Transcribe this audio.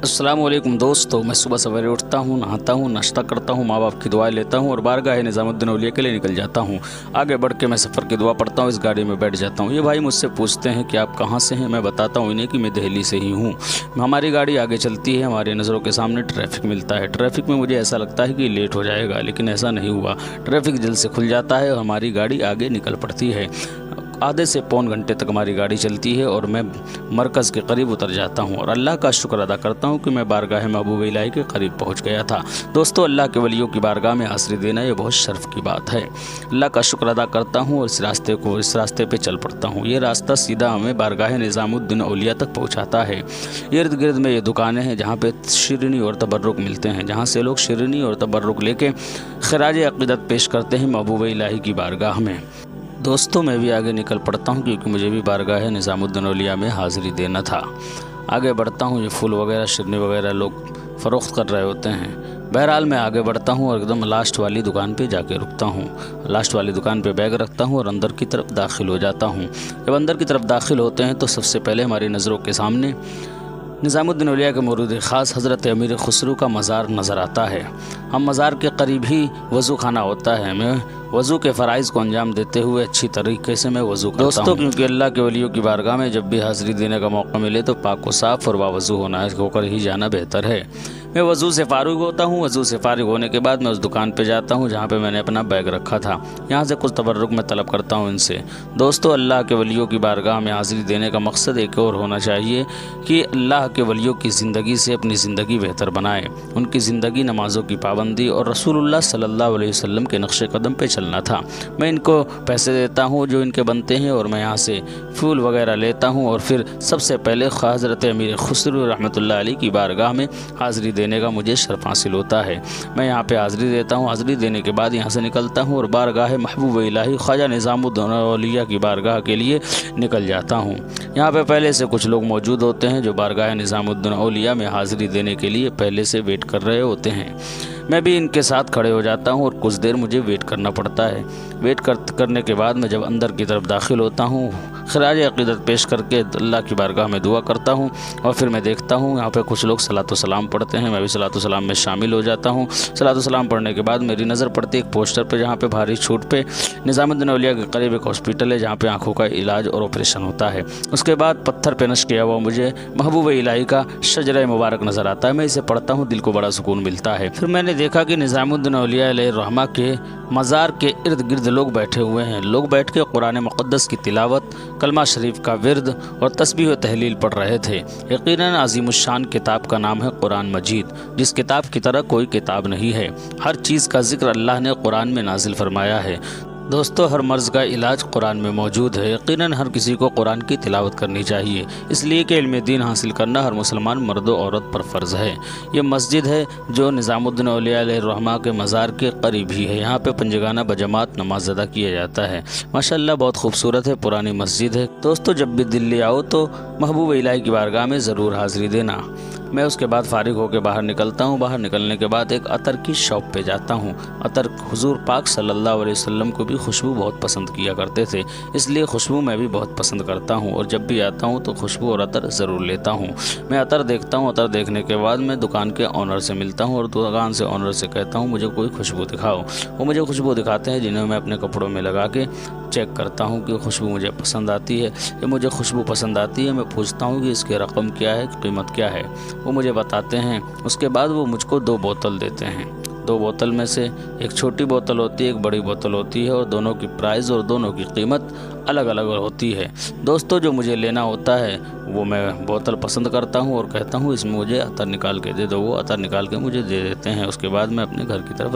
अस्सलामुअलैकुम दोस्तों, मैं सुबह सवेरे उठता हूँ, नहाता हूँ, नाश्ता करता हूँ, माँ बाप की दुआएं लेता हूँ और बारगाह निज़ामुद्दीन औलिया के लिए निकल जाता हूँ। आगे बढ़ के मैं सफ़र की दुआ पढ़ता हूँ, इस गाड़ी में बैठ जाता हूँ। ये भाई मुझसे पूछते हैं कि आप कहाँ से हैं। मैं बताता हूँ इन्हें कि मैं दिल्ली से ही हूँ। हमारी गाड़ी आगे चलती है, हमारी नज़रों के सामने ट्रैफिक मिलता है। ट्रैफिक में मुझे ऐसा लगता है कि लेट हो जाएगा, लेकिन ऐसा नहीं हुआ। ट्रैफिक जल्द से खुल जाता है और हमारी गाड़ी आगे निकल पड़ती है। आधे से पौन घंटे तक हमारी गाड़ी चलती है और मैं मरकज़ के करीब उतर जाता हूँ और अल्लाह का शुक्र अदा करता हूँ कि मैं बारगाह महबूब इलाही के करीब पहुँच गया था। दोस्तों, अल्लाह के वलियों की बारगाह में हाज़िरी देना ये बहुत शर्फ़ की बात है। अल्लाह का शुक्र अदा करता हूँ और इस रास्ते पे चल पड़ता हूँ। ये रास्ता सीधा हमें बारगाह निज़ामुद्दीन औलिया तक पहुँचाता है। इर्द गिर्द में ये दुकानें हैं जहाँ पे शिरनी और तबर्रुक मिलते हैं, जहाँ से लोग शिरनी और तबर्रुक लेके खराज अक़ीदत पेश करते हैं महबूब इलाही की बारगाह में। दोस्तों, मैं भी आगे निकल पड़ता हूँ क्योंकि मुझे भी बारगाह निज़ामुद्दीन औलिया में हाज़िरी देना था। आगे बढ़ता हूँ, ये फूल वगैरह शिरनी वगैरह लोग फ़रोख्त कर रहे होते हैं। बहरहाल मैं आगे बढ़ता हूँ और एकदम लास्ट वाली दुकान पे जाके रुकता हूँ। लास्ट वाली दुकान पे बैग रखता हूँ और अंदर की तरफ दाखिल हो जाता हूँ। जब अंदर की तरफ दाखिल होते हैं तो सबसे पहले हमारी नज़रों के सामने निज़ामुद्दीन औलिया के मुरीद ख़ास हज़रत अमीर खुसरू का मज़ार नज़र आता है। हम मज़ार के करीब ही वज़ू खाना होता है। मैं वज़ू के फ़राइज़ को अंजाम देते हुए अच्छी तरीके से मैं वज़ू करता हूँ। दोस्तों, क्योंकि अल्लाह के वलियों की बारगाह में जब भी हाज़िरी देने का मौका मिले तो पाक व साफ़ और बावज़ू होकर ही जाना बेहतर है। मैं वज़ू से फ़ारिग होता हूँ। वज़ू से फ़ारिग होने के बाद मैं उस दुकान पे जाता हूँ जहाँ पे मैंने अपना बैग रखा था। यहाँ से कुछ तबर्रुक में तलब करता हूँ इनसे। दोस्तों, अल्लाह के वलियों की बारगाह में हाज़िरी देने का मकसद एक और होना चाहिए कि अल्लाह के वलियों की ज़िंदगी से अपनी ज़िंदगी बेहतर बनाए। उनकी ज़िंदगी नमाज़ों की पाबंदी और रसूलुल्लाह सल्लल्लाहु अलैहि वसल्लम के नक्शे कदम पे चलना था। मैं इनको पैसे देता हूँ जो इनके बनते हैं और मैं यहाँ से फूल वगैरह लेता हूँ और फिर सबसे पहले हज़रत अमीर खुसरू रहमतुल्लाह अलैह की बारगाह में हाज़िरी देने का मुझे शर्फ हासिल होता है। मैं यहाँ पे हाज़िरी देता हूँ। हाज़िरी देने के बाद यहाँ से निकलता हूँ और बारगाह महबूब इलाही ख्वाजा निज़ामुद्दीन औलिया की बारगाह के लिए निकल जाता हूँ। यहाँ पे पहले से कुछ लोग मौजूद होते हैं जो बारगाह निज़ामुद्दीन औलिया में हाज़िरी देने के लिए पहले से वेट कर रहे होते हैं। मैं भी इनके साथ खड़े हो जाता हूँ और कुछ देर मुझे वेट करना पड़ता है। वेट करने के बाद मैं जब अंदर की तरफ दाखिल होता हूँ, खराज अक़ीदत पेश करके अल्लाह की बारगाह में दुआ करता हूँ और फिर मैं देखता हूँ यहाँ पे कुछ लोग सलातो सलाम पढ़ते हैं। मैं भी सलातो सलाम में शामिल हो जाता हूँ। सलातो सलाम पढ़ने के बाद मेरी नज़र पड़ती है एक पोस्टर पे जहाँ पे भारी छूट पे निज़ामुद्दीन औलिया के करीब एक हॉस्पिटल है जहाँ पे आँखों का इलाज और ऑपरेशन होता है। उसके बाद पत्थर पे नक्श किया हुआ मुझे महबूब इलाही का शजरा मुबारक नज़र आता है। मैं इसे पढ़ता हूँ, दिल को बड़ा सुकून मिलता है। फिर मैंने देखा कि निज़ामुद्दीन औलिया अलैहिर्रहमा के मज़ार के इर्द गिर्द लोग बैठे हुए हैं। लोग बैठ के कुरान मुक़द्दस की तिलावत, कलमा शरीफ का विर्द और तस्बीह व तहलील पढ़ रहे थे। यकीनन अज़ीमुश्शान किताब का नाम है कुरान मजीद, जिस किताब की तरह कोई किताब नहीं है। हर चीज़ का जिक्र अल्लाह ने कुरान में नाजिल फरमाया है। दोस्तों, हर मर्ज़ का इलाज कुरान में मौजूद है। यकीनन हर किसी को कुरान की तिलावत करनी चाहिए, इसलिए कि इल्म दीन हासिल करना हर मुसलमान मर्द व औरत पर फ़र्ज़ है। ये मस्जिद है जो निज़ामुद्दीन औलिया अलैहिर्रहमा के मज़ार के करीब ही है। यहाँ पे पंजगाना बजमात नमाज अदा किया जाता है। माशाअल्लाह बहुत खूबसूरत है, पुरानी मस्जिद है। दोस्तों, जब भी दिल्ली आओ तो महबूब इलाही की बारगाह में ज़रूर हाज़िरी देना। मैं उसके बाद फ़ारिग होकर बाहर निकलता हूँ। बाहर निकलने के बाद एक अतर की शॉप पे जाता हूँ। अतर हुज़ूर पाक सल्लल्लाहु अलैहि वसल्लम को भी खुशबू बहुत पसंद किया करते थे, इसलिए खुशबू मैं भी बहुत पसंद करता हूँ और जब भी आता हूँ तो खुशबू और अतर ज़रूर लेता हूँ। मैं अतर देखता हूँ। अतर देखने के बाद मैं दुकान के ऑनर से मिलता हूँ और दुकान से ऑनर से कहता हूँ मुझे कोई खुशबू दिखाओ। वो मुझे खुशबू दिखाते हैं जिन्हें मैं अपने कपड़ों में लगा के चेक करता हूँ कि खुशबू मुझे पसंद आती है। जब मुझे खुशबू पसंद आती है मैं पूछता हूँ कि इसके रकम क्या है, कीमत क्या है। वो मुझे बताते हैं। उसके बाद वो मुझको 2 बोतल देते हैं। 2 बोतल में से एक छोटी बोतल होती है, एक बड़ी बोतल होती है और दोनों की प्राइस और दोनों की कीमत अलग अलग होती है। दोस्तों, जो मुझे लेना होता है वो मैं बोतल पसंद करता हूँ और कहता हूँ इसमें मुझे अतर निकाल के दे दो। वो अतर निकाल के मुझे दे देते हैं। उसके बाद मैं अपने घर की तरफ